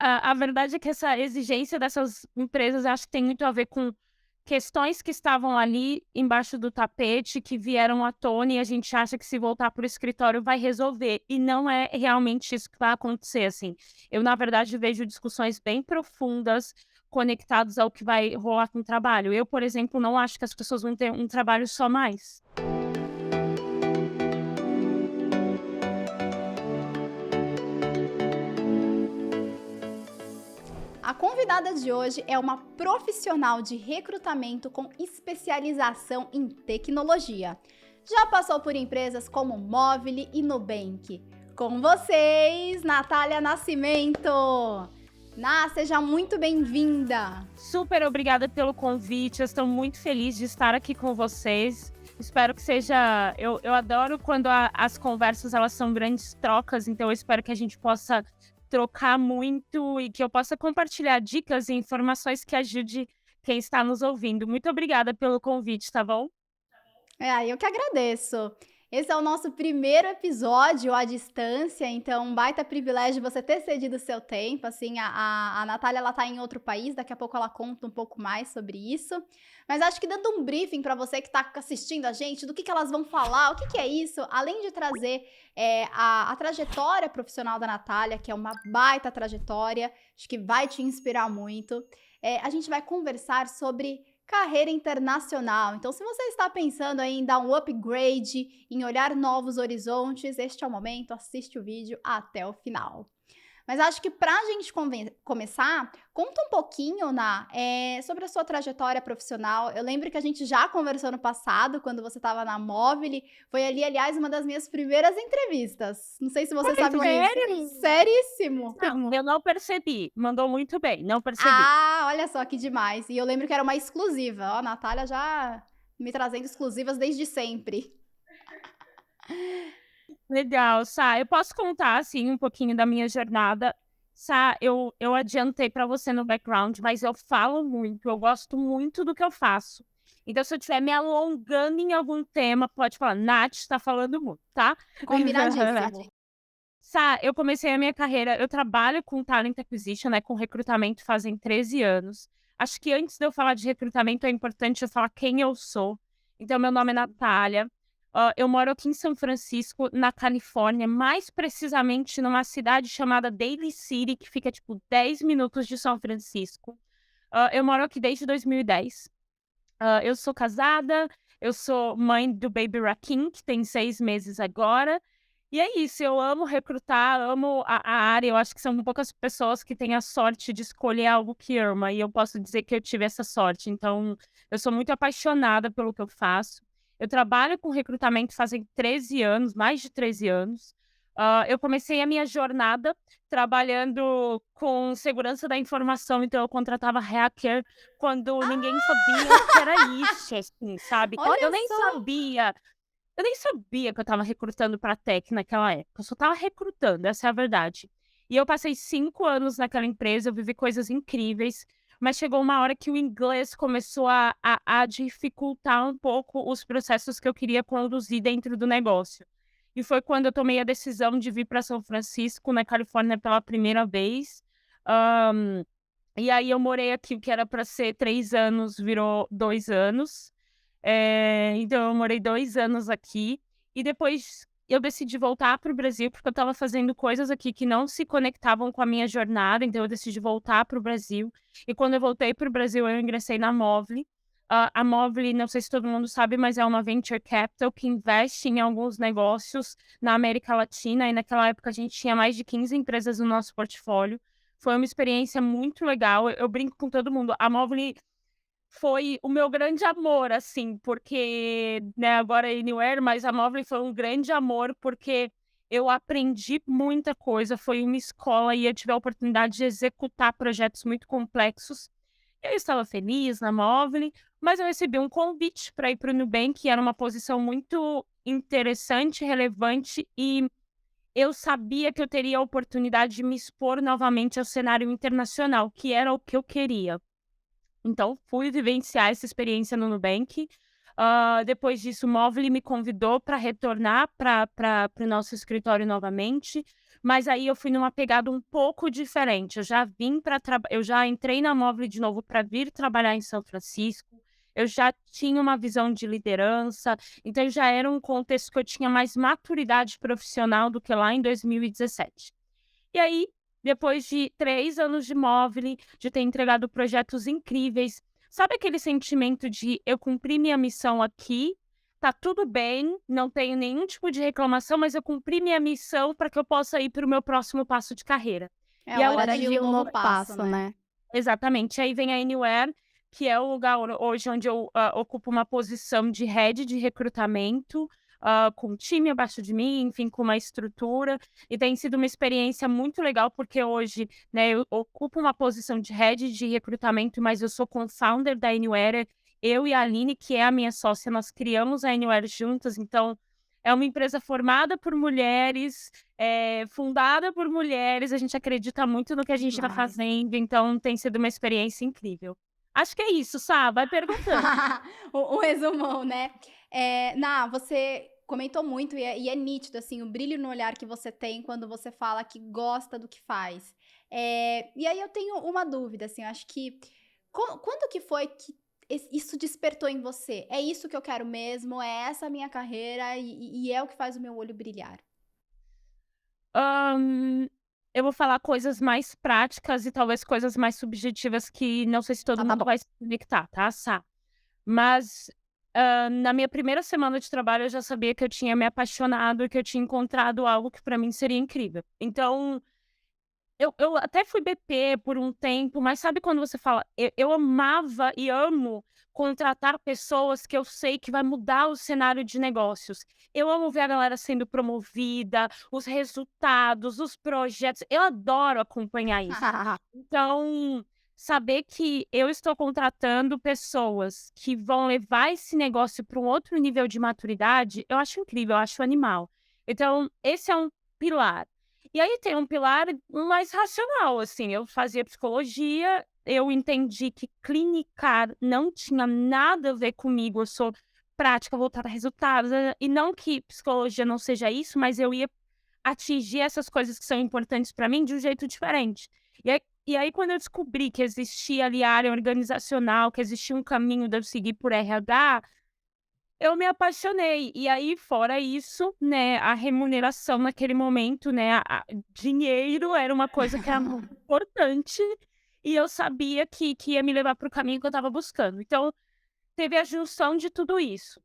A verdade é que essa exigência dessas empresas, acho que tem muito a ver com questões que estavam ali embaixo do tapete, que vieram à tona e a gente acha que se voltar para o escritório vai resolver, e não é realmente isso que vai acontecer, assim. Eu, na verdade, vejo discussões bem profundas conectadas ao que vai rolar com o trabalho. Eu, por exemplo, não acho que as pessoas vão ter um trabalho só mais. A convidada de hoje é uma profissional de recrutamento com especialização em tecnologia. Já passou por empresas como Movile e Nubank. Com vocês, Natália Nascimento! Ná, seja muito bem-vinda! Super obrigada pelo convite, eu estou muito feliz de estar aqui com vocês. Espero que seja... Eu adoro quando as conversas elas são grandes trocas, então eu espero que a gente possa trocar muito e que eu possa compartilhar dicas e informações que ajude quem está nos ouvindo. Muito obrigada pelo convite, tá bom? Eu que agradeço. Esse é o nosso primeiro episódio à distância, então um baita privilégio você ter cedido o seu tempo, assim, a Natália, ela tá em outro país, daqui a pouco ela conta um pouco mais sobre isso, mas acho que dando um briefing para você que tá assistindo a gente, do que elas vão falar, o que é isso, além de trazer a trajetória profissional da Natália, que é uma baita trajetória, acho que vai te inspirar muito, a gente vai conversar sobre carreira internacional. Então, se você está pensando aí em dar um upgrade, em olhar novos horizontes, este é o momento, assiste o vídeo até o final. Mas acho que para a gente começar, conta um pouquinho, sobre a sua trajetória profissional. Eu lembro que a gente já conversou no passado, quando você estava na Movile. Foi ali, aliás, uma das minhas primeiras entrevistas. Não sei se você sabe Sério? disso. Seríssimo! Não, eu não percebi. Mandou muito bem, não percebi. Ah, olha só que demais. E eu lembro que era uma exclusiva. Ó, a Natália já me trazendo exclusivas desde sempre. Legal, Sá. Eu posso contar, assim, um pouquinho da minha jornada. Sá, eu adiantei para você no background, mas eu falo muito, eu gosto muito do que eu faço. Então, se eu estiver me alongando em algum tema, pode falar, Nath está falando muito, tá? Combinadíssimo. Sá, eu comecei a minha carreira, eu trabalho com Talent Acquisition, né, com recrutamento fazem 13 anos. Acho que antes de eu falar de recrutamento, é importante eu falar quem eu sou. Então, meu nome é Natália. Eu moro aqui em São Francisco, na Califórnia, mais precisamente numa cidade chamada Daly City, que fica, tipo, 10 minutos de São Francisco. Eu moro aqui desde 2010. Eu sou casada, eu sou mãe do baby Rakim, que tem 6 meses agora. E é isso, eu amo recrutar, amo a área. Eu acho que são poucas pessoas que têm a sorte de escolher algo que ama, e eu posso dizer que eu tive essa sorte. Então, eu sou muito apaixonada pelo que eu faço. Eu trabalho com recrutamento fazem 13 anos, mais de 13 anos. Eu comecei a minha jornada trabalhando com segurança da informação, então eu contratava hacker quando ninguém sabia o que era isso, assim, sabe? Olha só. Eu nem sabia que eu estava recrutando para tech naquela época, eu só estava recrutando, essa é a verdade. E eu passei 5 anos naquela empresa, eu vivi coisas incríveis, mas chegou uma hora que o inglês começou a dificultar um pouco os processos que eu queria conduzir dentro do negócio. E foi quando eu tomei a decisão de vir para São Francisco, na Califórnia, pela primeira vez. Hã, e aí eu morei aqui, o que era para ser 3 anos, virou 2 anos. Então eu morei 2 anos aqui, e depois eu decidi voltar para o Brasil, porque eu estava fazendo coisas aqui que não se conectavam com a minha jornada, então eu decidi voltar para o Brasil. E quando eu voltei para o Brasil, eu ingressei na Movile. A Movile, não sei se todo mundo sabe, mas é uma venture capital que investe em alguns negócios na América Latina, e naquela época a gente tinha mais de 15 empresas no nosso portfólio. Foi uma experiência muito legal, eu brinco com todo mundo, a Movile foi o meu grande amor, assim, porque, né, agora é Anywhere, mas a Movile foi um grande amor, porque eu aprendi muita coisa, foi uma escola e eu tive a oportunidade de executar projetos muito complexos. Eu estava feliz na Movile, mas eu recebi um convite para ir para o Nubank, que era uma posição muito interessante, relevante, e eu sabia que eu teria a oportunidade de me expor novamente ao cenário internacional, que era o que eu queria. Então, fui vivenciar essa experiência no Nubank. Depois disso, o Movile me convidou para retornar para o nosso escritório novamente. mas aí eu fui numa pegada um pouco diferente. Eu já entrei na Móvel de novo para vir trabalhar em São Francisco. Eu já tinha uma visão de liderança, então já era um contexto que eu tinha mais maturidade profissional do que lá em 2017. E aí, depois de 3 anos de Móvel, de ter entregado projetos incríveis, sabe aquele sentimento de eu cumpri minha missão aqui, tá tudo bem, não tenho nenhum tipo de reclamação, mas eu cumpri minha missão para que eu possa ir para o meu próximo passo de carreira. É E a hora Hora de de um um novo novo passo, passo, né? né. Exatamente. Aí vem a Anywhere, que é o lugar hoje onde eu, ocupo uma posição de head de recrutamento, com um time abaixo de mim, enfim, com uma estrutura. E tem sido uma experiência muito legal, porque hoje, né, eu ocupo uma posição de head de recrutamento, mas eu sou co-founder da Anywhere. Eu e a Aline, que é a minha sócia, nós criamos a Anywhere juntas, então é uma empresa formada por mulheres, fundada por mulheres, a gente acredita muito no que a gente está Demais. fazendo, então tem sido uma experiência incrível. Acho que é isso, Sá, vai perguntando. O resumão, né. Você comentou muito e é nítido, assim, o brilho no olhar que você tem quando você fala que gosta do que faz. E aí eu tenho uma dúvida, assim, eu acho que quando que foi que isso despertou em você? "É isso que eu quero mesmo, é essa a minha carreira e é o que faz o meu olho brilhar"? Hã, eu vou falar coisas mais práticas e talvez coisas mais subjetivas que não sei se todo Tá mundo bom. vai se conectar, tá, Sá? Mas, na minha primeira semana de trabalho eu já sabia que eu tinha me apaixonado e que eu tinha encontrado algo que para mim seria incrível. Então eu até fui BP por um tempo, mas sabe quando você fala: "Eu amava e amo contratar pessoas que eu sei que vai mudar o cenário de negócios". Eu amo ver a galera sendo promovida, os resultados, os projetos, eu adoro acompanhar isso. Então, saber que eu estou contratando pessoas que vão levar esse negócio para um outro nível de maturidade, eu acho incrível, eu acho animal. Então, esse é um pilar. E aí tem um pilar mais racional, assim, eu fazia psicologia, eu entendi que clinicar não tinha nada a ver comigo, eu sou prática, voltada a resultados, e não que psicologia não seja isso, mas eu ia atingir essas coisas que são importantes para mim de um jeito diferente. E aí quando eu descobri que existia ali a área organizacional, que existia um caminho de eu seguir por RH, eu me apaixonei. E aí, fora isso, né, a remuneração naquele momento, né, dinheiro era uma coisa que era muito importante, e eu sabia que ia me levar para o caminho que eu estava buscando. Então, teve a junção de tudo isso.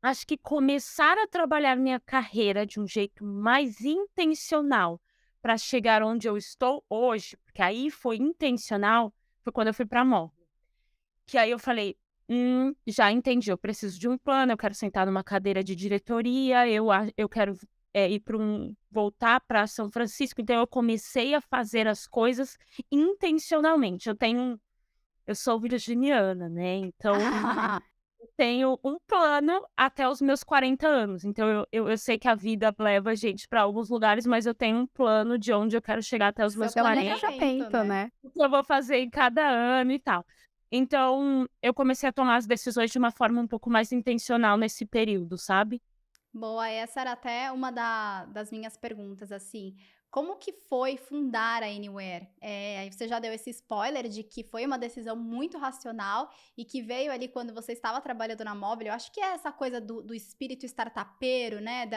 Acho que começar a trabalhar minha carreira de um jeito mais intencional para chegar onde eu estou hoje, porque aí foi intencional, foi quando eu fui para a Mol. Que aí eu falei: já entendi, eu preciso de um plano, eu quero sentar numa cadeira de diretoria, eu quero, ir para voltar para São Francisco", então eu comecei a fazer as coisas intencionalmente. Eu sou virginiana, né, então eu tenho um plano até os meus 40 anos, então eu sei que a vida leva a gente para alguns lugares, mas eu tenho um plano de onde eu quero chegar até os Seu meus É um 40, planejamento, planejamento, né. né. o que eu vou fazer em cada ano e tal. Então, eu comecei a tomar as decisões de uma forma um pouco mais intencional nesse período, sabe? Boa, essa era até uma das minhas perguntas, assim, como que foi fundar a Anywhere? Aí você já deu esse spoiler de que foi uma decisão muito racional e que veio ali quando você estava trabalhando na Móvel. Eu acho que é essa coisa do espírito startupeiro, né?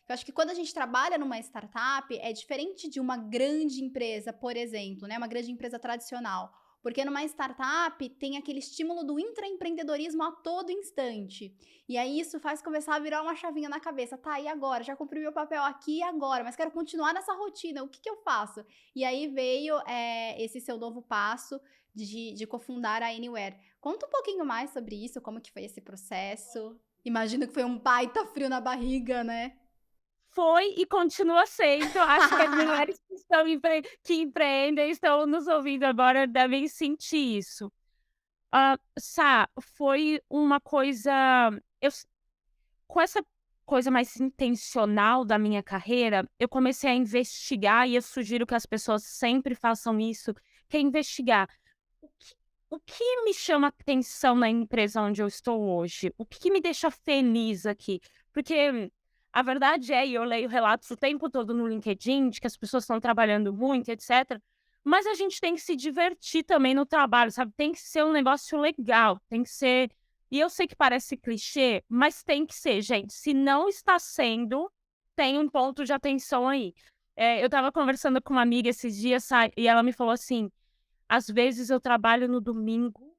Eu acho que quando a gente trabalha numa startup, é diferente de uma grande empresa, por exemplo, né? Uma grande empresa tradicional. Porque numa startup tem aquele estímulo do intraempreendedorismo a todo instante. E aí isso faz começar a virar uma chavinha na cabeça. Tá, e agora? Já cumpri meu papel aqui e agora? Mas quero continuar nessa rotina. O que que eu faço? E aí veio esse seu novo passo de cofundar a Anywhere. Conta um pouquinho mais sobre isso, como que foi esse processo. Imagino que foi um baita frio na barriga, né? Foi e continua sendo. Acho que as mulheres que empreendem, estão nos ouvindo agora, devem sentir isso. Sá, foi uma coisa, eu s com essa coisa mais intencional da minha carreira, eu comecei a investigar e eu sugiro que as pessoas sempre façam isso, que é investigar. O que o que me chama atenção na empresa onde eu estou hoje? O que me deixa feliz aqui? Porque A verdade é, e eu leio relatos o tempo todo no LinkedIn, de que as pessoas estão trabalhando muito, etc. Mas a gente tem que se divertir também no trabalho, sabe? Tem que ser um negócio legal, tem que ser. E eu sei que parece clichê, mas tem que ser, gente. Se não está sendo, tem um ponto de atenção aí. Eu estava conversando com uma amiga esses dias, e ela me falou assim: às vezes eu trabalho no domingo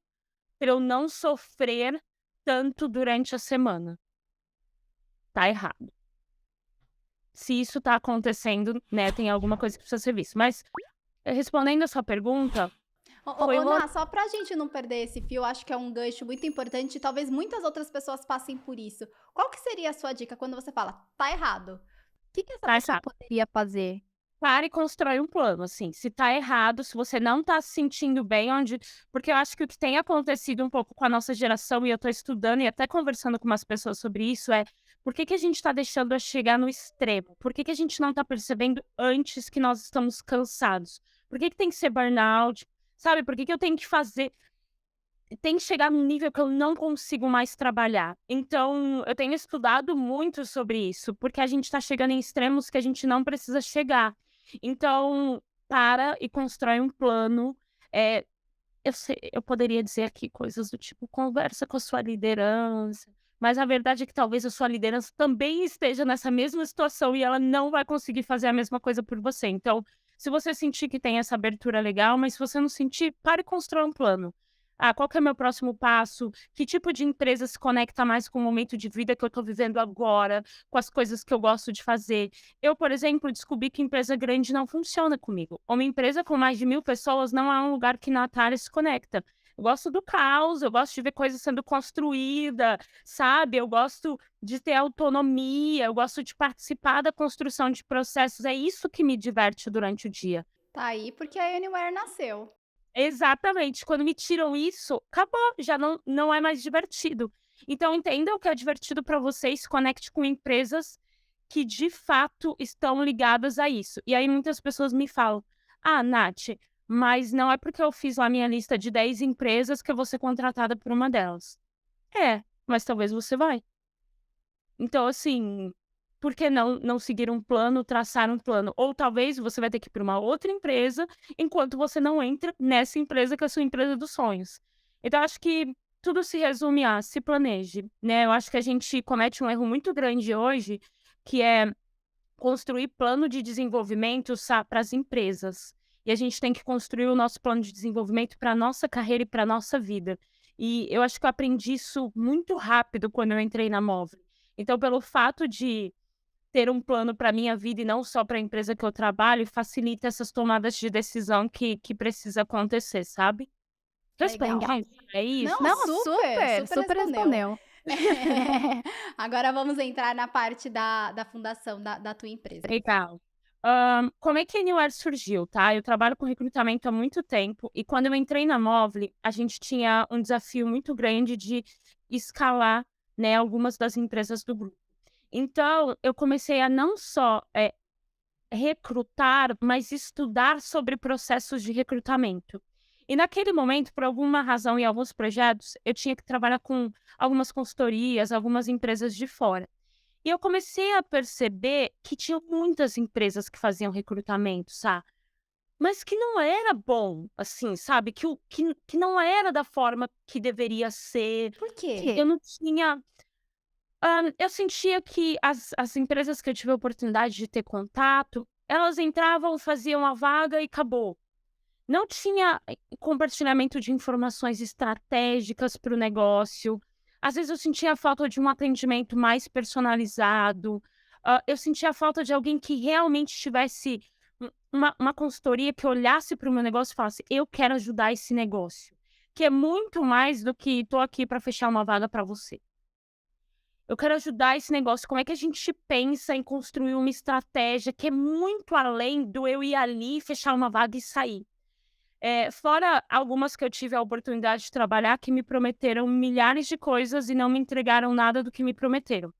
para eu não sofrer tanto durante a semana. Tá errado. Se isso tá acontecendo, né, tem alguma coisa que precisa ser visto. Mas, respondendo a sua pergunta, foi Ô, uma Ná, só pra gente não perder esse fio, acho que é um gancho muito importante e talvez muitas outras pessoas passem por isso. Qual que seria a sua dica quando você fala: "Tá errado"? O que que essa tá pessoa errado. poderia fazer? Para e constrói um plano, assim, se tá errado, se você não tá se sentindo bem, porque eu acho que o que tem acontecido um pouco com a nossa geração, e eu tô estudando e até conversando com umas pessoas sobre isso, por que que a gente tá deixando a chegar no extremo? Por que que a gente não tá percebendo antes que nós estamos cansados? Por que que tem que ser burnout? Sabe, por que que eu tenho que fazer tem que chegar num nível que eu não consigo mais trabalhar. Então, eu tenho estudado muito sobre isso, porque a gente tá chegando em extremos que a gente não precisa chegar. Então, para e constrói um plano. Eu poderia dizer aqui coisas do tipo: conversa com a sua liderança, mas a verdade é que talvez a sua liderança também esteja nessa mesma situação e ela não vai conseguir fazer a mesma coisa por você. Então, se você sentir que tem essa abertura, legal, mas se você não sentir, pare e constrói um plano. Ah, qual que é o meu próximo passo? Que tipo de empresa se conecta mais com o momento de vida que eu estou vivendo agora, com as coisas que eu gosto de fazer? Eu, por exemplo, descobri que empresa grande não funciona comigo. Uma empresa com mais de 1.000 pessoas não é um lugar que na Natália se conecta. Eu gosto do caos, eu gosto de ver coisas sendo construída, sabe? Eu gosto de ter autonomia, eu gosto de participar da construção de processos. É isso que me diverte durante o dia. Tá aí porque a Anywhere nasceu. Exatamente. Quando me tiram isso, acabou, já não é mais divertido. Então entenda o que é divertido para você e se conecte com empresas que de fato estão ligadas a isso. E aí muitas pessoas me falam: "Ah, Nath, mas não é porque eu fiz lá minha lista de 10 empresas que eu vou ser contratada por uma delas". É, mas talvez você vai. Então, assim, por que não seguir um plano, traçar um plano? Ou talvez você vai ter que ir para uma outra empresa, enquanto você não entra nessa empresa que é a sua empresa dos sonhos. Então, acho que tudo se resume a se planeje, né? Eu acho que a gente comete um erro muito grande hoje, que é construir plano de desenvolvimento para as empresas. E a gente tem que construir o nosso plano de desenvolvimento para a nossa carreira e para a nossa vida. E eu acho que eu aprendi isso muito rápido quando eu entrei na Móvel. Então, pelo fato de ter um plano para minha vida e não só para a empresa que eu trabalho, facilita essas tomadas de decisão que precisa acontecer, sabe? Legal. Respondeu, é isso? Não, Não, super, super, super super respondeu. respondeu. Agora vamos entrar na parte da fundação da tua empresa. Legal. Como é que a Anywhere surgiu, tá? Eu trabalho com recrutamento há muito tempo e quando eu entrei na Móvel, a gente tinha um desafio muito grande de escalar, né, algumas das empresas do grupo. Então, eu comecei a não só recrutar, mas estudar sobre processos de recrutamento. E naquele momento, por alguma razão e alguns projetos, eu tinha que trabalhar com algumas consultorias, algumas empresas de fora. E eu comecei a perceber que tinham muitas empresas que faziam recrutamento, sabe? Mas que não era bom, assim, sabe? Que não era da forma que deveria ser. Por quê? Eu não tinha. Eu sentia que as empresas que eu tive a oportunidade de ter contato, elas entravam, faziam a vaga e acabou. Não tinha compartilhamento de informações estratégicas para o negócio. Às vezes eu sentia falta de um atendimento mais personalizado. Eu sentia falta de alguém que realmente tivesse uma consultoria que olhasse para o meu negócio e falasse: eu quero ajudar esse negócio. Que é muito mais do que estou aqui para fechar uma vaga para você. Eu quero ajudar esse negócio. Como é que a gente pensa em construir uma estratégia que é muito além do eu ir ali, fechar uma vaga e sair? Fora algumas que eu tive a oportunidade de trabalhar que me prometeram milhares de coisas e não me entregaram nada do que me prometeram.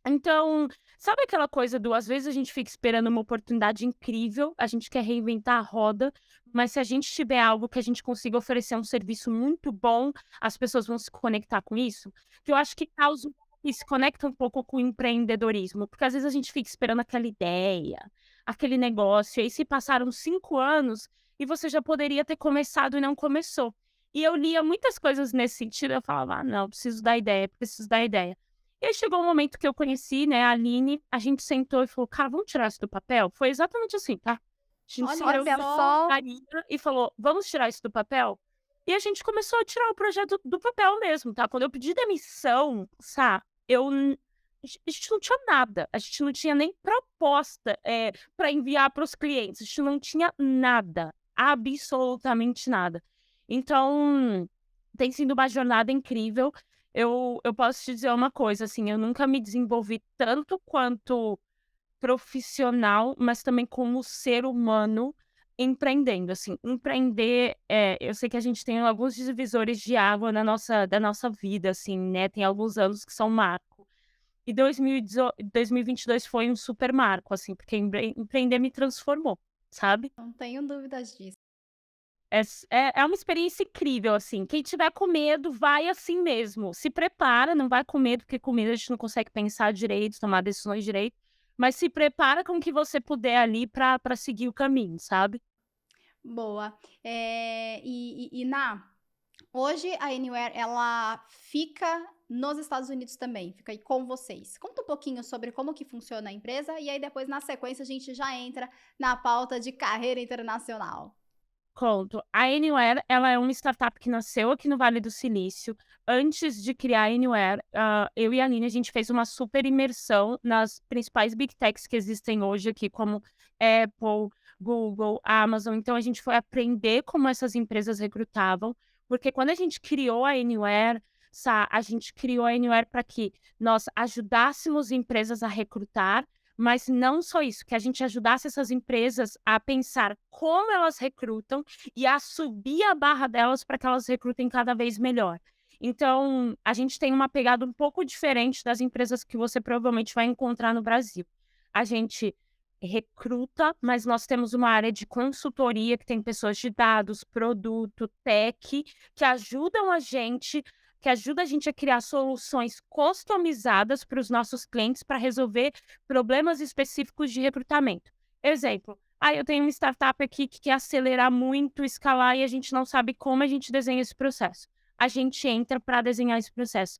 Então, sabe aquela coisa do às vezes a gente fica esperando uma oportunidade incrível, a gente quer reinventar a roda, mas se a gente tiver algo que a gente consiga oferecer um serviço muito bom, as pessoas vão se conectar com isso? Que eu acho que causa um pouco que se conecta um pouco com o empreendedorismo, porque às vezes a gente fica esperando aquela ideia, aquele negócio, e aí se passaram 5 anos e você já poderia ter começado e não começou. E eu lia muitas coisas nesse sentido, eu falava: "Ah, não, preciso da ideia, preciso da ideia". E aí chegou um momento que eu conheci, né, a Aline, a gente sentou e falou: "Cara, vamos tirar isso do papel?". Foi exatamente assim, tá. A gente se Olha reuniu só. e falou: "Vamos tirar isso do papel?". E a gente começou a tirar o projeto do papel mesmo, tá. Quando eu pedi demissão, eu n a gente não tinha nada, a gente não tinha nem proposta, pra enviar para os clientes, a gente não tinha nada, absolutamente nada. Então, tem sido uma jornada incrível. Eu posso te dizer uma coisa, assim, eu nunca me desenvolvi tanto quanto profissional, mas também como ser humano empreendendo, assim. Empreender, eu sei que a gente tem alguns divisores de água na nossa da nossa vida, assim, né, tem alguns anos que são marco. E 2022 foi um super marco, assim, porque empreender me transformou, sabe. Não tenho dúvidas disso. É uma experiência incrível, assim, quem tiver com medo, vai assim mesmo, se prepara, não vai com medo, porque com medo a gente não consegue pensar direito, tomar decisões direito, mas se prepara com o que você puder ali pra seguir o caminho, sabe. Boa. Hoje a Anywhere ela fica nos Estados Unidos também, fica aí com vocês. Conta um pouquinho sobre como que funciona a empresa e aí depois na sequência a gente já entra na pauta de carreira internacional. Conto. A Anywhere, ela é uma startup que nasceu aqui no Vale do Silício. Antes de criar a Anywhere, eu e a Aline, a gente fez uma super imersão nas principais big techs que existem hoje aqui, como Apple, Google, Amazon. Então, a gente foi aprender como essas empresas recrutavam, porque quando a gente criou a Anywhere, a gente criou a Anywhere para que nós ajudássemos empresas a recrutar, mas não só isso, que a gente ajudasse essas empresas a pensar como elas recrutam e a subir a barra delas para que elas recrutem cada vez melhor. Então, a gente tem uma pegada um pouco diferente das empresas que você provavelmente vai encontrar no Brasil. A gente recruta, mas nós temos uma área de consultoria que tem pessoas de dados, produto, tech, que ajudam a gente que ajuda a gente a criar soluções customizadas para os nossos clientes para resolver problemas específicos de recrutamento. Exemplo, eu tenho uma startup aqui que quer acelerar muito, escalar e a gente não sabe como a gente desenha esse processo. A gente entra para desenhar esse processo.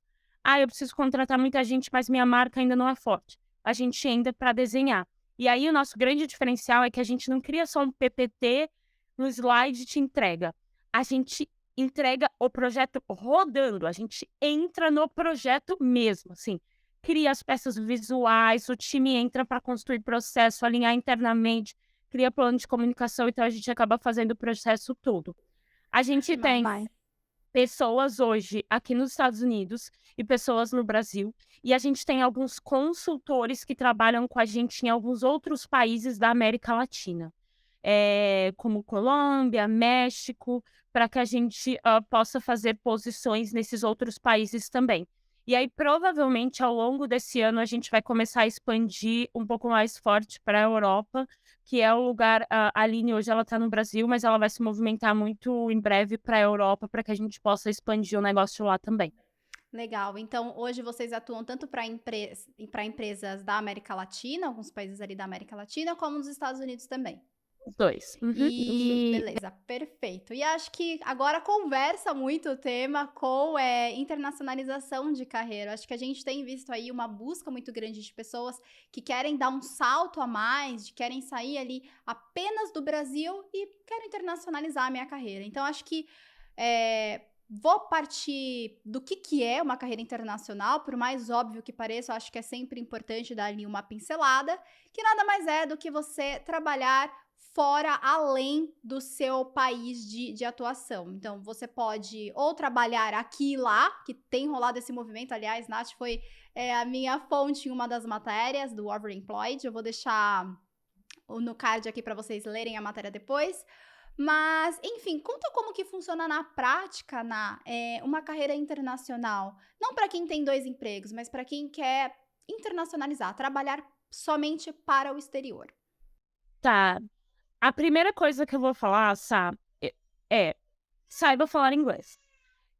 Eu preciso contratar muita gente, mas minha marca ainda não é forte. A gente entra para desenhar. E aí o nosso grande diferencial é que a gente não cria só um PPT no slide e te entrega. A gente entrega o projeto rodando, a gente entra no projeto mesmo, assim, cria as peças visuais, o time entra para construir processo, alinhar internamente, cria plano de comunicação, então a gente acaba fazendo o processo todo. A gente tem Demais. pessoas hoje aqui nos Estados Unidos e pessoas no Brasil, e a gente tem alguns consultores que trabalham com a gente em alguns outros países da América Latina, como Colômbia, México, para que a gente, possa fazer posições nesses outros países também. E aí, provavelmente, ao longo desse ano, a gente vai começar a expandir um pouco mais forte para a Europa, que é o lugar. A Aline hoje ela está no Brasil, mas ela vai se movimentar muito em breve para a Europa, para que a gente possa expandir o negócio lá também. Legal. Então, hoje vocês atuam tanto para empresas da América Latina, alguns países ali da América Latina, como nos Estados Unidos também. Os 2. Uhum. Beleza, perfeito. E acho que agora conversa muito o tema com internacionalização de carreira. Acho que a gente tem visto aí uma busca muito grande de pessoas que querem dar um salto a mais, de querem sair ali apenas do Brasil e quero internacionalizar a minha carreira. Então, acho que vou partir do que é uma carreira internacional, por mais óbvio que pareça, eu acho que é sempre importante dar ali uma pincelada, que nada mais é do que você trabalhar fora, além do seu país de atuação. Então, você pode ou trabalhar aqui e lá, que tem rolado esse movimento. Aliás, Nath foi a minha fonte em uma das matérias do Overemployed. Eu vou deixar no card aqui para vocês lerem a matéria depois. Mas, enfim, conta como que funciona na prática, uma carreira internacional. Não para quem tem 2 empregos, mas para quem quer internacionalizar, trabalhar somente para o exterior. Tá. A primeira coisa que eu vou falar, é saiba falar inglês.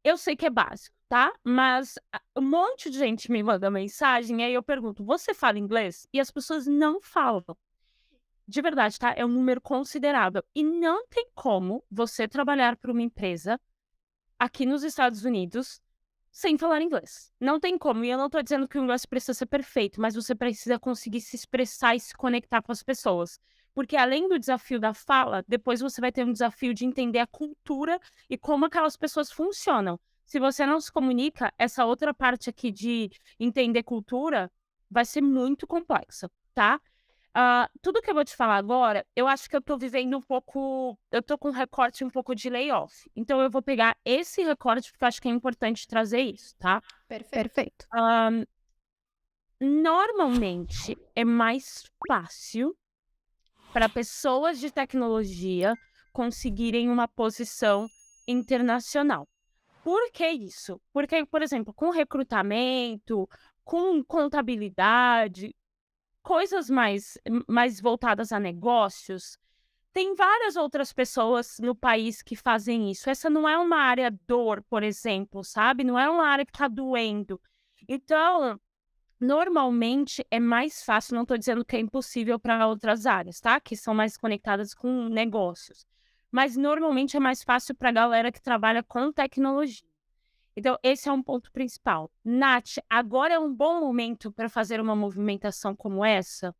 Eu sei que é básico, tá? Mas um monte de gente me manda mensagem, e aí eu pergunto: "Você fala inglês?" E as pessoas não falam. De verdade, tá? É um número considerável. E não tem como você trabalhar para uma empresa aqui nos Estados Unidos sem falar inglês. Não tem como. E eu não tô dizendo que o inglês precisa ser perfeito, mas você precisa conseguir se expressar e se conectar com as pessoas. Porque além do desafio da fala, depois você vai ter um desafio de entender a cultura e como aquelas pessoas funcionam. Se você não se comunica, essa outra parte aqui de entender cultura vai ser muito complexa, tá? Tudo que eu vou te falar agora, eu acho que eu tô vivendo um pouco, eu tô com um recorte um pouco de layoff. Então eu vou pegar esse recorte, porque eu acho que é importante trazer isso, tá? Perfeito. Perfeito. Hã, Normalmente é mais fácil para pessoas de tecnologia conseguirem uma posição internacional. Por que isso? Porque, por exemplo, com recrutamento, com contabilidade, coisas mais voltadas a negócios, tem várias outras pessoas no país que fazem isso. Essa não é uma área dor, por exemplo, sabe, não é uma área que está doendo. Então, normalmente é mais fácil, não estou dizendo que é impossível para outras áreas, tá, que são mais conectadas com negócios, mas normalmente é mais fácil para a galera que trabalha com tecnologia. Então, esse é um ponto principal. Nath, agora é um bom momento para fazer uma movimentação como essa?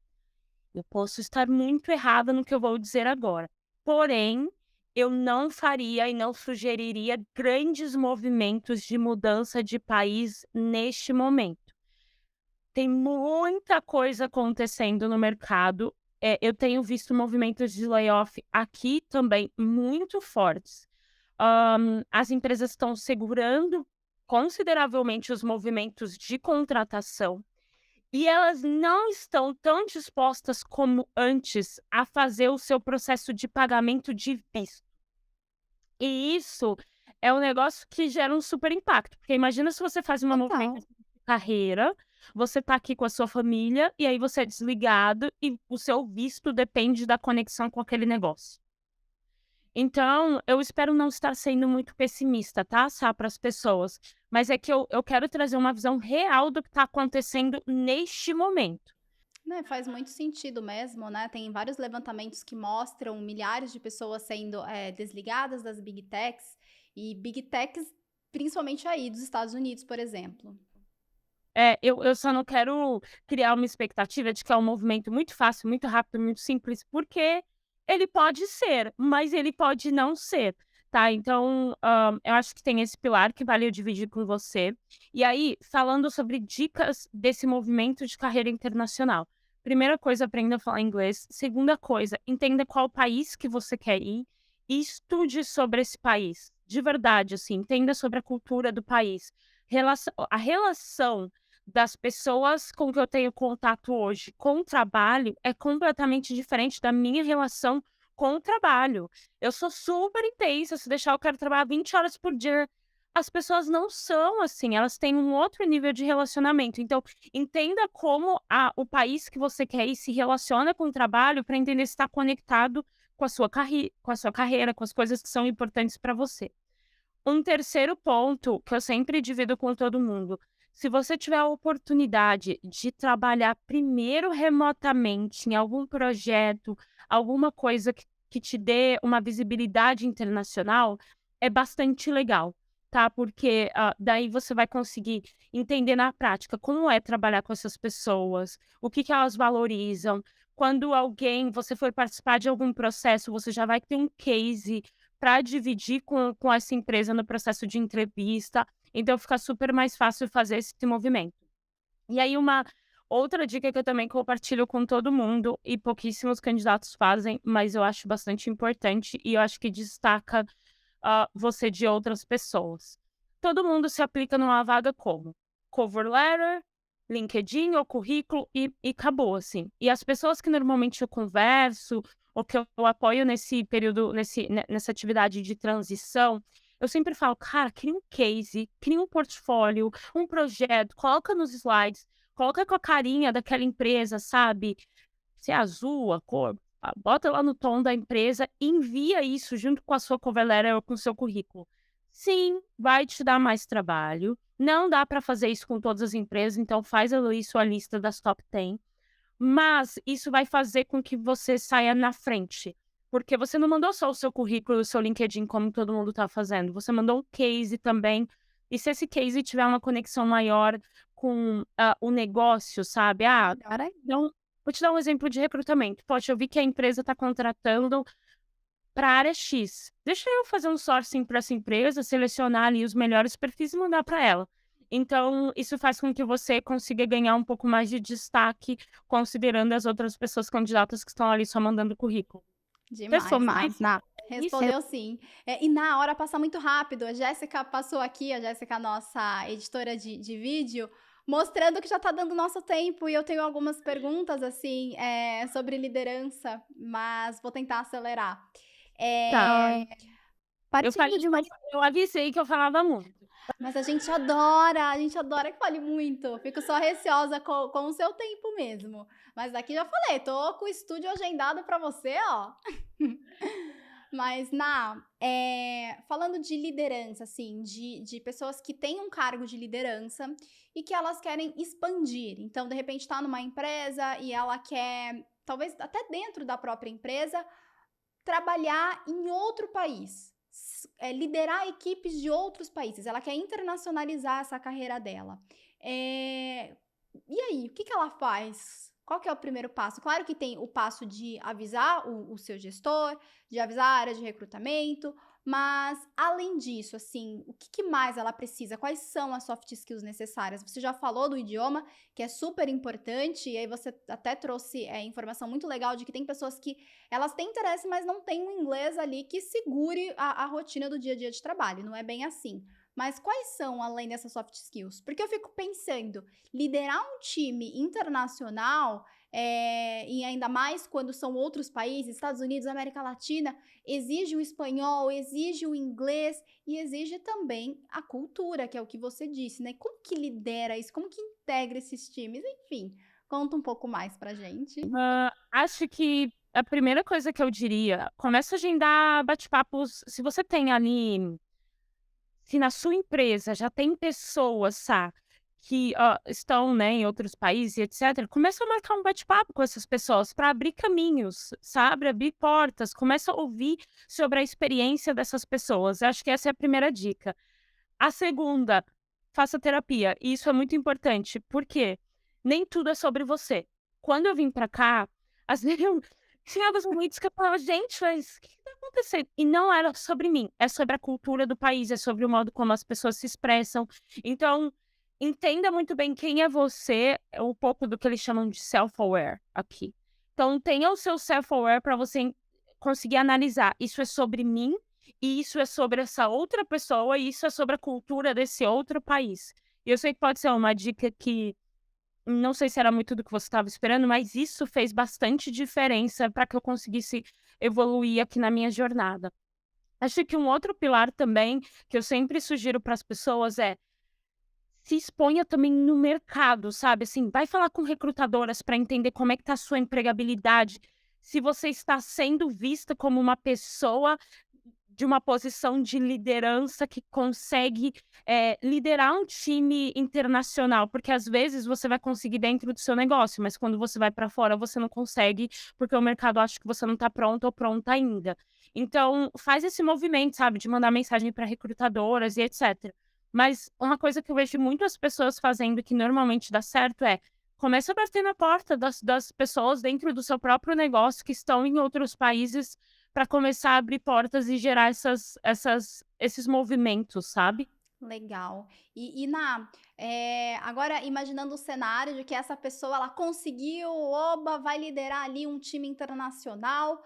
Eu posso estar muito errada no que eu vou dizer agora. Porém, eu não faria e não sugeriria grandes movimentos de mudança de país neste momento. Tem muita coisa acontecendo no mercado. Eu tenho visto movimentos de layoff aqui também muito fortes. As empresas estão segurando consideravelmente os movimentos de contratação. E elas não estão tão dispostas como antes a fazer o seu processo de pagamento de visto. E isso é um negócio que gera um super impacto, porque imagina se você faz uma Total. movimentação de carreira, você tá aqui com a sua família, e aí você é desligado e o seu visto depende da conexão com aquele negócio. Então, eu espero não estar sendo muito pessimista, tá, para as pessoas, mas é que eu quero trazer uma visão real do que está acontecendo neste momento. Né, faz muito sentido mesmo, né? Tem vários levantamentos que mostram milhares de pessoas sendo desligadas das Big Techs e Big Techs, principalmente aí dos Estados Unidos, por exemplo. Eu só não quero criar uma expectativa de que é um movimento muito fácil, muito rápido, muito simples, porque ele pode ser, mas ele pode não ser, tá? Então, eu acho que tem esse pilar que vale eu dividir com você. E aí, falando sobre dicas desse movimento de carreira internacional. Primeira coisa, aprenda a falar inglês. Segunda coisa, entenda qual país que você quer ir e estude sobre esse país. De verdade, assim, entenda sobre a cultura do país. A relação das pessoas com que eu tenho contato hoje com o trabalho é completamente diferente da minha relação com o trabalho. Eu sou super intensa, se deixar eu quero trabalhar 20 horas por dia. As pessoas não são assim, elas têm um outro nível de relacionamento. Então, entenda como o país que você quer ir se relaciona com o trabalho para entender se está conectado com a sua carreira, com as coisas que são importantes para você. Um terceiro ponto que eu sempre divido com todo mundo: se você tiver a oportunidade de trabalhar primeiro remotamente em algum projeto, alguma coisa que te dê uma visibilidade internacional, é bastante legal, tá? Porque, daí você vai conseguir entender na prática como é trabalhar com essas pessoas, o que elas valorizam. Quando você for participar de algum processo, você já vai ter um case para dividir com essa empresa no processo de entrevista, então fica super mais fácil fazer esse movimento. E aí uma outra dica que eu também compartilho com todo mundo, e pouquíssimos candidatos fazem, mas eu acho bastante importante e eu acho que destaca, você de outras pessoas. Todo mundo se aplica numa vaga como? Cover letter, LinkedIn ou currículo e acabou, assim. E as pessoas que normalmente eu converso ou que eu apoio nesse período, nessa atividade de transição, eu sempre falo: "Cara, cria um case, cria um portfólio, um projeto, coloca nos slides, coloca com a carinha daquela empresa, sabe, se é azul a cor, bota lá no tom da empresa e envia isso junto com a sua cover letter ou com o seu currículo. Sim, vai te dar mais trabalho. Não dá para fazer isso com todas as empresas, então faz ali sua lista das top 10. Mas isso vai fazer com que você saia na frente, porque você não mandou só o seu currículo, o seu LinkedIn, como todo mundo está fazendo, você mandou um case também, e se esse case tiver uma conexão maior com, o negócio, sabe, Legal. então vou te dar um exemplo de recrutamento. "Poxa, eu vi que a empresa está contratando para a área X. Deixa eu fazer um sourcing para essa empresa, selecionar ali os melhores perfis e mandar para ela." Então, isso faz com que você consiga ganhar um pouco mais de destaque, considerando as outras pessoas candidatas que estão ali só mandando currículo. Pensou Demais, mais? Na. Isso. Respondeu sim. E na hora passa muito rápido. A Jéssica passou aqui, a Jéssica, nossa editora de vídeo, mostrando que já tá dando nosso tempo. E eu tenho algumas perguntas, assim, sobre liderança, mas vou tentar acelerar. Tá. É, Eu partindo falei de uma. eu avisei que eu falava muito. Mas a gente adora que fale muito. Fico só receosa com o seu tempo mesmo. Mas aqui já falei, tô com o estúdio agendado pra você, ó. Mas, falando de liderança, assim, de pessoas que têm um cargo de liderança e que elas querem expandir. Então, de repente, está numa empresa e ela quer, talvez até dentro da própria empresa, trabalhar em outro país, liderar equipes de outros países. Ela quer internacionalizar essa carreira dela. Eh, e aí, o que ela faz? Qual que é o primeiro passo? Claro que tem o passo de avisar o seu gestor, de avisar a área de recrutamento, mas além disso, assim, o que mais ela precisa? Quais são as soft skills necessárias? Você já falou do idioma, que é super importante, e aí você até trouxe informação muito legal de que tem pessoas que elas têm interesse, mas não têm um inglês ali que segure a rotina do dia a dia de trabalho. Não é bem assim. Mas quais são, além dessas soft skills? Porque eu fico pensando, liderar um time internacional, e ainda mais quando são outros países, Estados Unidos, América Latina, exige o espanhol, exige o inglês e exige também a cultura, que é o que você disse, né? Como que lidera isso? Como que integra esses times? Enfim, conta um pouco mais pra gente. Acho que a primeira coisa que eu diria, começa a agendar bate-papos se você tem ali. Se na sua empresa já tem pessoas, que, estão, né, em outros países e etcétera, começa a marcar um bate-papo com essas pessoas para abrir caminhos, sabe, abrir portas, começa a ouvir sobre a experiência dessas pessoas. Eu acho que essa é a primeira dica. A segunda, faça terapia. E isso é muito importante, porque nem tudo é sobre você. Quando eu vim pra cá, às vezes eu tinha alguns momentos que eu falava: "Gente, mas o que tá acontecendo?" E não era sobre mim, é sobre a cultura do país, é sobre o modo como as pessoas se expressam. Então, entenda muito bem quem é você, é um pouco do que eles chamam de self-aware aqui. Então tenha o seu self-aware para você conseguir analisar: "Isso é sobre mim e isso é sobre essa outra pessoa, e isso é sobre a cultura desse outro país." E eu sei que pode ser uma dica que não sei se era muito do que você estava esperando, mas isso fez bastante diferença para que eu conseguisse evoluir aqui na minha jornada. Acho que um outro pilar também, que eu sempre sugiro para as pessoas é se exponha também no mercado, sabe, assim, vai falar com recrutadoras para entender como é que tá a sua empregabilidade, se você está sendo vista como uma pessoa de uma posição de liderança que consegue, liderar um time internacional, porque às vezes você vai conseguir dentro do seu negócio, mas quando você vai para fora você não consegue, porque o mercado acha que você não está pronto ou pronta ainda. Então, faz esse movimento, sabe, de mandar mensagem para recrutadoras e etcétera. Mas uma coisa que eu vejo muitas pessoas fazendo que normalmente dá certo é, começa a bater na porta das pessoas dentro do seu próprio negócio que estão em outros países para começar a abrir portas e gerar esses movimentos, sabe? Legal. Agora imaginando o cenário de que essa pessoa ela conseguiu, oba, vai liderar ali um time internacional.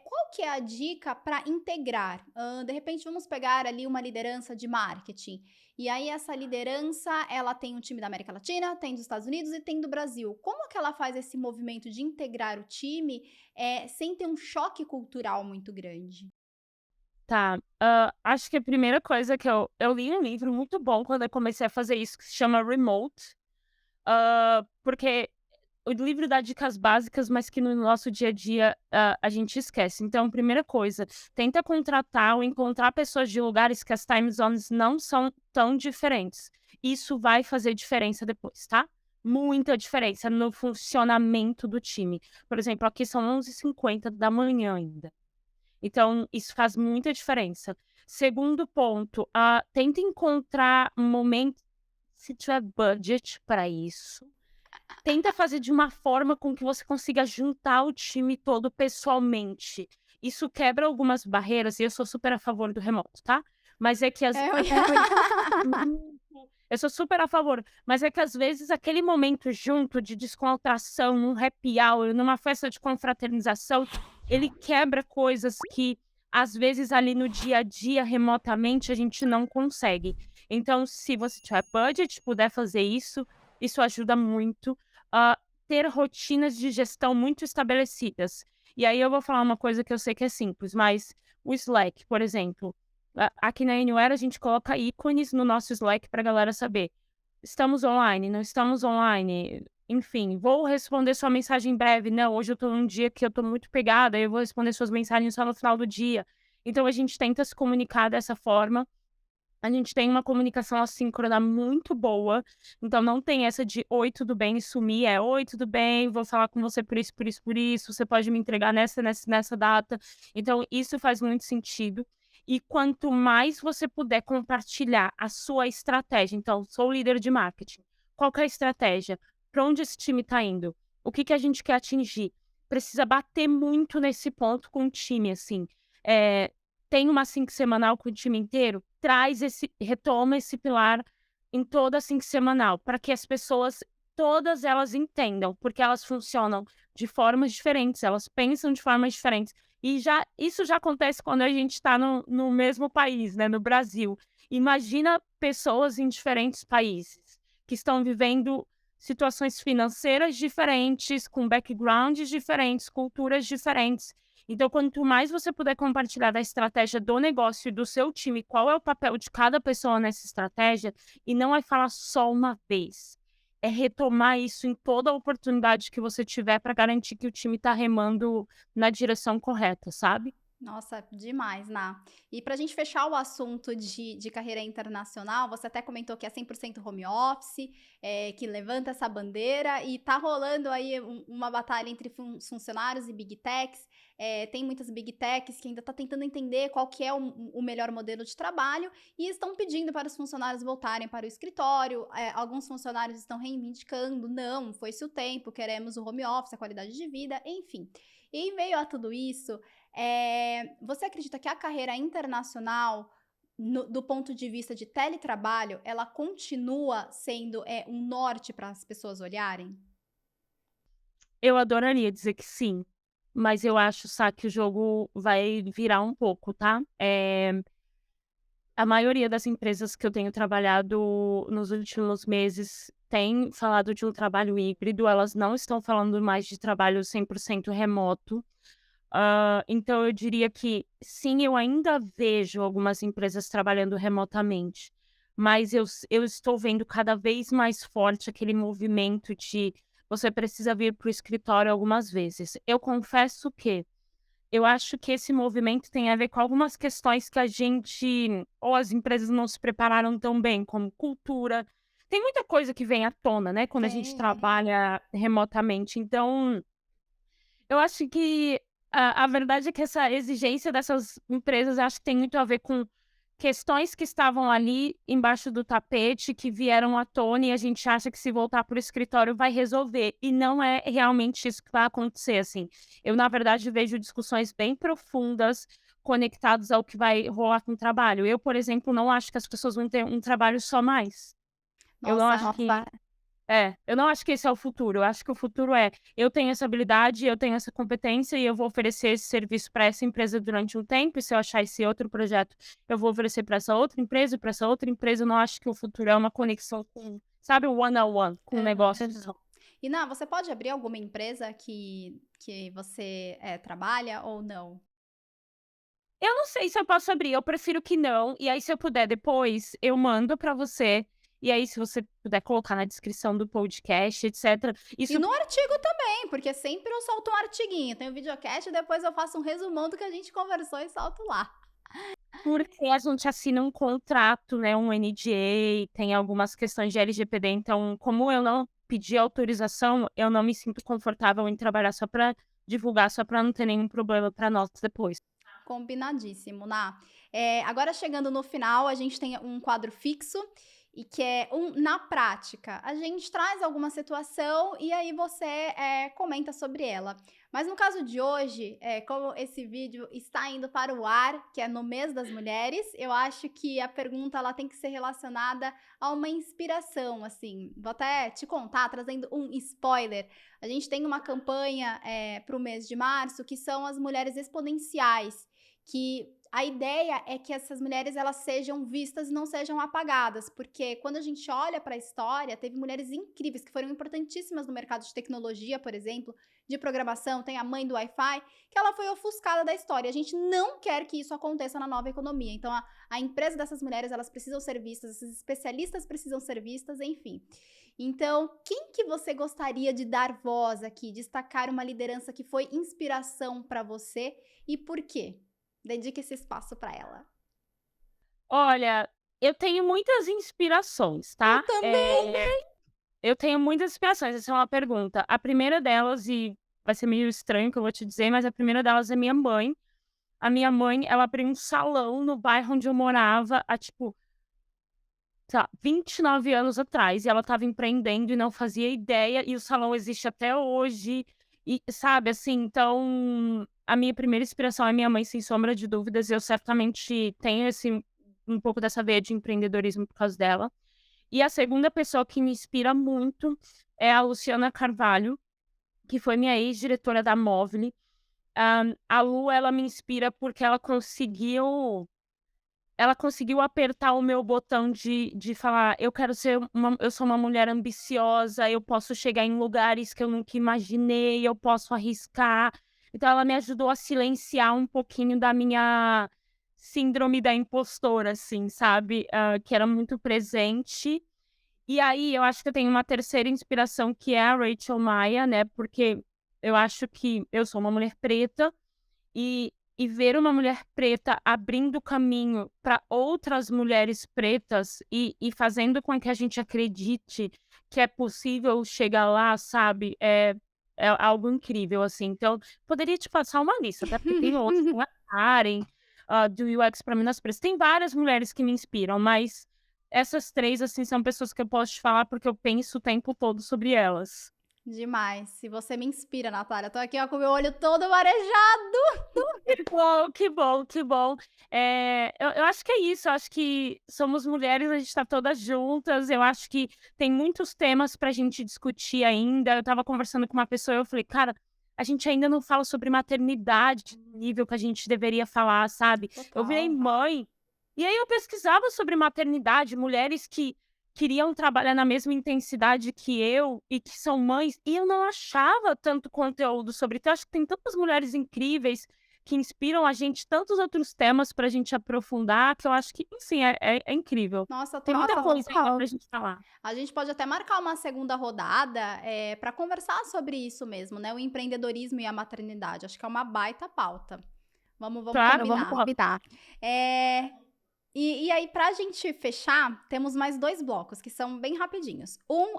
Qual que é a dica para integrar? De repente vamos pegar ali uma liderança de marketing. E aí essa liderança, ela tem um time da América Latina, tem dos Estados Unidos e tem do Brasil. Como que ela faz esse movimento de integrar o time, sem ter um choque cultural muito grande? Tá, acho que a primeira coisa que eu li um livro muito bom quando eu comecei a fazer isso, que se chama Remote, porque o livro dá dicas básicas, mas que no nosso dia a dia, a gente esquece. Então, primeira coisa, tenta contratar ou encontrar pessoas de lugares que as time zones não são tão diferentes. Isso vai fazer diferença depois, tá? Muita diferença no funcionamento do time. Por exemplo, aqui são 11h50 da manhã ainda. Então, isso faz muita diferença. Segundo ponto, tenta encontrar um momento, se tiver budget para isso, tenta fazer de uma forma com que você consiga juntar o time todo pessoalmente. Isso quebra algumas barreiras e eu sou super a favor do remoto, tá? Mas é que É, eu sou super a favor, mas é que às vezes aquele momento junto de descontração, num happy hour, numa festa de confraternização, ele quebra coisas que às vezes ali no dia a dia, remotamente, a gente não consegue. Então, se você tiver budget, puder fazer isso, isso ajuda muito a ter rotinas de gestão muito estabelecidas. E aí eu vou falar uma coisa que eu sei que é simples, mas o Slack, por exemplo, aqui na Anywhere a gente coloca ícones no nosso Slack para a galera saber. Estamos online, não estamos online, enfim, vou responder sua mensagem em breve. Não, hoje eu tô num dia que eu tô muito pegada, eu vou responder suas mensagens só no final do dia. Então a gente tenta se comunicar dessa forma. A gente tem uma comunicação assíncrona muito boa, então não tem essa de "Oi, tudo bem?" e sumir, é "Oi, tudo bem? Vou falar com você por isso, por isso, por isso, você pode me entregar nessa data". Então isso faz muito sentido. E quanto mais você puder compartilhar a sua estratégia, então, sou líder de marketing, qual que é a estratégia? Para onde esse time está indo? O que que a gente quer atingir? Precisa bater muito nesse ponto com o time, assim. Eh, Tem uma sync semanal com o time inteiro? Retoma esse pilar em toda a sync semanal, para que as pessoas, todas elas entendam, porque elas funcionam de formas diferentes, elas pensam de formas diferentes. E isso já acontece quando a gente está no mesmo país, né, no Brasil. Imagina pessoas em diferentes países, que estão vivendo situações financeiras diferentes, com backgrounds diferentes, culturas diferentes. Então, quanto mais você puder compartilhar da estratégia do negócio e do seu time, qual é o papel de cada pessoa nessa estratégia, e não é falar só uma vez. É retomar isso em toda oportunidade que você tiver para garantir que o time está remando na direção correta, sabe? Nossa, demais, Ná. E pra gente fechar o assunto de carreira internacional, você até comentou que é 100% home office, que levanta essa bandeira e tá rolando aí uma batalha entre funcionários e big techs. Tem muitas big techs que ainda tá tentando entender qual que é o melhor modelo de trabalho e estão pedindo para os funcionários voltarem para o escritório. Alguns funcionários estão reivindicando, não, foi-se o tempo, queremos o home office, a qualidade de vida, enfim. E em meio a tudo isso, você acredita que a carreira internacional, do ponto de vista de teletrabalho, ela continua sendo um norte para as pessoas olharem? Eu adoraria dizer que sim, mas eu acho, Sá, que o jogo vai virar um pouco, tá? A maioria das empresas que eu tenho trabalhado nos últimos meses tem falado de um trabalho híbrido, elas não estão falando mais de trabalho 100% remoto. Então eu diria que sim, eu ainda vejo algumas empresas trabalhando remotamente, mas eu estou vendo cada vez mais forte aquele movimento de você precisa vir para o escritório algumas vezes. Eu confesso que eu acho que esse movimento tem a ver com algumas questões que a gente ou as empresas não se prepararam tão bem, como cultura. Tem muita coisa que vem à tona, né, quando a gente Tem. trabalha remotamente. Então, eu acho que a verdade é que essa exigência dessas empresas, acho que tem muito a ver com questões que estavam ali embaixo do tapete, que vieram à tona e a gente acha que se voltar para o escritório vai resolver, e não é realmente isso que vai acontecer, assim. Eu, na verdade, vejo discussões bem profundas conectadas ao que vai rolar com o trabalho. Eu, por exemplo, não acho que as pessoas vão ter um trabalho só mais. Eu não acho Nossa, eu não acho que esse é o futuro, eu acho que o futuro é, eu tenho essa habilidade, eu tenho essa competência e eu vou oferecer esse serviço para essa empresa durante um tempo, e se eu achar esse outro projeto, eu vou oferecer para essa outra empresa e para essa outra empresa. Eu não acho que o futuro é uma conexão com, sabe, o one on one, com o aham. negócio só. E, Ná, você pode abrir alguma empresa que você trabalha ou não? Eu não sei se eu posso abrir, eu prefiro que não, e aí se eu puder depois, eu mando para você, E aí, se você puder colocar na descrição do podcast, etc. E Isso no artigo também, porque sempre eu solto um artiguinho. Tem o videocast e depois eu faço um resumão do que a gente conversou e solto lá. porque a gente assina um contrato, né, um NDA, tem algumas questões de LGPD, então, como eu não pedi autorização, eu não me sinto confortável em trabalhar só para divulgar, só para não ter nenhum problema para nós depois. Combinadíssimo, Ná. Agora chegando no final, a gente tem um quadro fixo e que é na prática. A gente traz alguma situação e aí você comenta sobre ela. Mas no caso de hoje, como esse vídeo está indo para o ar, que é no mês das mulheres, eu acho que a pergunta ela tem que ser relacionada a uma inspiração, assim. Vou até te contar, trazendo um spoiler. A gente tem uma campanha para o mês de março que são as mulheres exponenciais, que a ideia é que essas mulheres elas sejam vistas e não sejam apagadas, porque quando a gente olha para a história, teve mulheres incríveis que foram importantíssimas no mercado de tecnologia, por exemplo, de programação, tem a mãe do Wi-Fi, que ela foi ofuscada da história. A gente não quer que isso aconteça na nova economia. Então, a empresa dessas mulheres, elas precisam ser vistas, esses especialistas precisam ser vistas, enfim. Então, quem que você gostaria de dar voz aqui, destacar uma liderança que foi inspiração para você e por quê? Dedique esse espaço para ela. Olha, eu tenho muitas inspirações, Eu tá? também. Eu tenho muitas inspirações, essa é uma pergunta. A primeira delas, e vai ser meio estranho o que eu vou te dizer, mas a primeira delas é minha mãe. A minha mãe, ela abriu um salão no bairro onde eu morava há, tipo, sei lá, 29 anos atrás, e ela estava empreendendo e não fazia ideia, e o salão existe até hoje, e sabe, assim, então, a minha primeira inspiração é minha mãe, sem sombra de dúvidas, eu certamente tenho um pouco dessa veia de empreendedorismo por causa dela. E a segunda pessoa que me inspira muito é a Luciana Carvalho, que foi minha ex-diretora da Movile. A Lu, ela me inspira porque ela conseguiu apertar o meu botão de falar: eu sou uma mulher ambiciosa, eu posso chegar em lugares que eu nunca imaginei, eu posso arriscar. Então ela me ajudou a silenciar um pouquinho da minha síndrome da impostora, assim, sabe, que era muito presente. E aí eu acho que eu tenho uma terceira inspiração, que é a Rachel Maia, né, porque eu acho que eu sou uma mulher preta e ver uma mulher preta abrindo caminho para outras mulheres pretas e fazendo com que a gente acredite que é possível chegar lá, sabe, é algo incrível, assim. Então, poderia te passar uma lista, até porque tem outras, tem a Karen, do UX para Minas Pretas. Tem várias mulheres que me inspiram, mas essas 3, assim, são pessoas que eu posso te falar, porque eu penso o tempo todo sobre elas. Demais. E você me inspira, Natália. Tô aqui, ó, com o meu olho todo marejado. Que bom, que bom, que bom. Eu acho que é isso, eu acho que somos mulheres, a gente tá todas juntas, eu acho que tem muitos temas pra gente discutir ainda. Eu estava conversando com uma pessoa e eu falei: "Cara, a gente ainda não fala sobre maternidade no nível que a gente deveria falar", sabe. Eu virei Total. mãe, e aí eu pesquisava sobre maternidade, mulheres que queriam trabalhar na mesma intensidade que eu e que são mães, e eu não achava tanto conteúdo sobre. Então, eu acho que tem tantas mulheres incríveis que inspiram a gente, tantos outros temas pra gente aprofundar, que eu acho que, enfim, é incrível. Nossa, Tem muita total. coisa ainda pra gente falar. A gente pode até marcar uma segunda rodada, para conversar sobre isso mesmo, né, o empreendedorismo e a maternidade. Acho que é uma baita pauta. Vamos Claro, vamos combinar. combinar. Eh, e aí pra gente fechar, temos mais 2 blocos que são bem rapidinhos. Um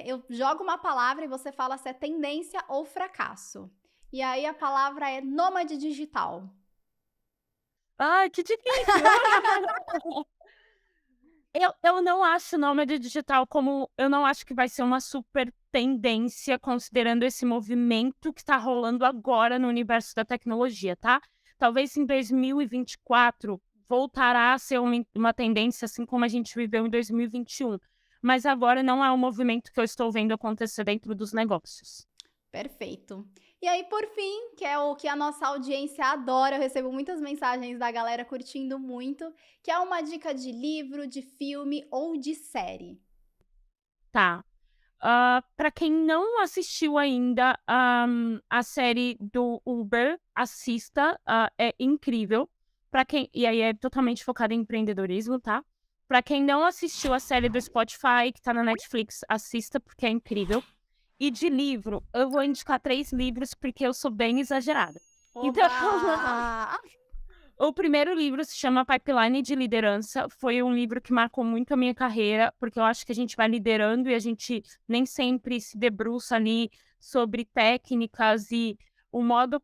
eu jogo uma palavra e você fala se é tendência ou fracasso. E aí a palavra é nômade digital. Ai, que difícil. Eu não acho nômade digital como eu não acho que vai ser uma super tendência, considerando esse movimento que está rolando agora no universo da tecnologia, tá. Talvez em 2024 voltará a ser uma tendência, assim como a gente viveu em 2021, mas agora não é um movimento que eu estou vendo acontecer dentro dos negócios. Perfeito. E aí, por fim, que é o que a nossa audiência adora, eu recebo muitas mensagens da galera curtindo muito, que é uma dica de livro, de filme ou de série. Tá. Pra quem não assistiu ainda, a série do Uber, assista, é incrível. Pra quem e aí é totalmente focada em empreendedorismo, tá. Pra quem não assistiu a série do Spotify, que tá na Netflix, assista, porque é incrível. E de livro, eu vou indicar 3 livros, porque eu sou bem exagerada. Então, Oba! o primeiro livro se chama Pipeline de Liderança. Foi um livro que marcou muito a minha carreira, porque eu acho que a gente vai liderando e a gente nem sempre se debruça ali sobre técnicas e o modo.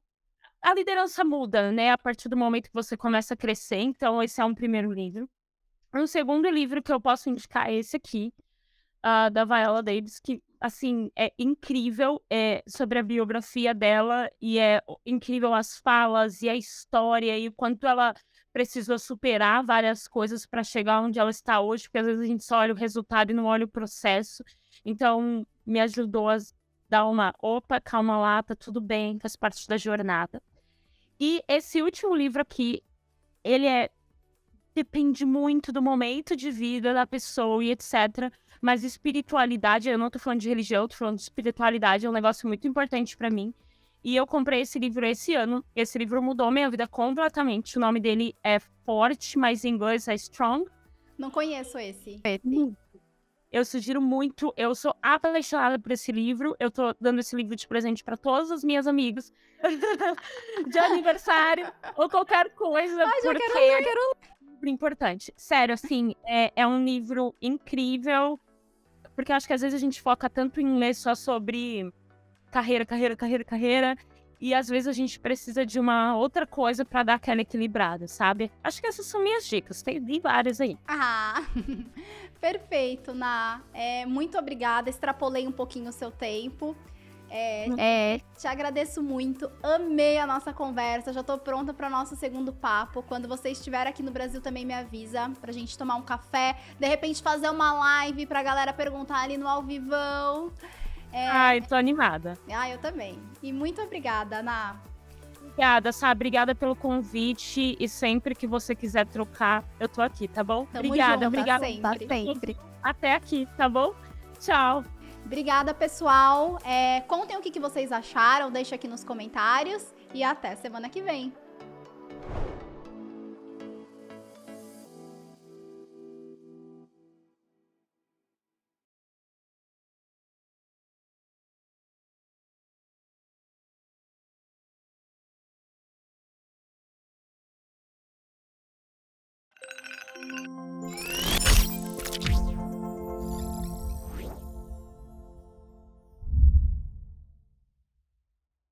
A liderança muda, né, a partir do momento que você começa a crescer. Então, esse é um primeiro livro. Um segundo livro que eu posso indicar é esse aqui, da Viola Davis, que, assim, é incrível, sobre a biografia dela, e é incrível as falas e a história, e o quanto ela precisou superar várias coisas para chegar onde ela está hoje, porque às vezes a gente só olha o resultado e não olha o processo. Então, me ajudou a dar uma, opa, calma lá, tá tudo bem, faz parte da jornada. E esse último livro aqui, ele depende muito do momento de vida da pessoa e etc. Mas espiritualidade, eu não tô falando de religião, tô falando de espiritualidade, é um negócio muito importante pra mim. E eu comprei esse livro esse ano. Esse livro mudou minha vida completamente. O nome dele é Forte, mas em inglês é Strong. Não conheço esse. Eu sugiro muito, eu sou apaixonada por esse livro. Eu tô dando esse livro de presente pra todas as minhas amigas de aniversário ou qualquer coisa, porque Eu quero... livro importante. Sério, assim, é um livro incrível, porque eu acho que às vezes a gente foca tanto em ler só sobre carreira, e às vezes a gente precisa de uma outra coisa pra dar aquela equilibrada, sabe? Acho que essas são minhas dicas, tem várias aí. Ah, perfeito, Ná. Muito obrigada, extrapolei um pouquinho o seu tempo. Te agradeço muito, amei a nossa conversa, já tô pronta para nosso segundo papo. Quando você estiver aqui no Brasil também me avisa, pra gente tomar um café, de repente fazer uma live pra galera perguntar ali no ao vivão. Ai, tô animada. Eu também. E muito obrigada, Ná. Obrigada, Sá, obrigada pelo convite, e sempre que você quiser trocar, eu tô aqui, tá bom? Tamo Obrigada, juntas, obrigada. sempre. Até aqui, tá bom? Tchau. Obrigada, pessoal. Contem o que vocês acharam, deixa aqui nos comentários. E até semana que vem.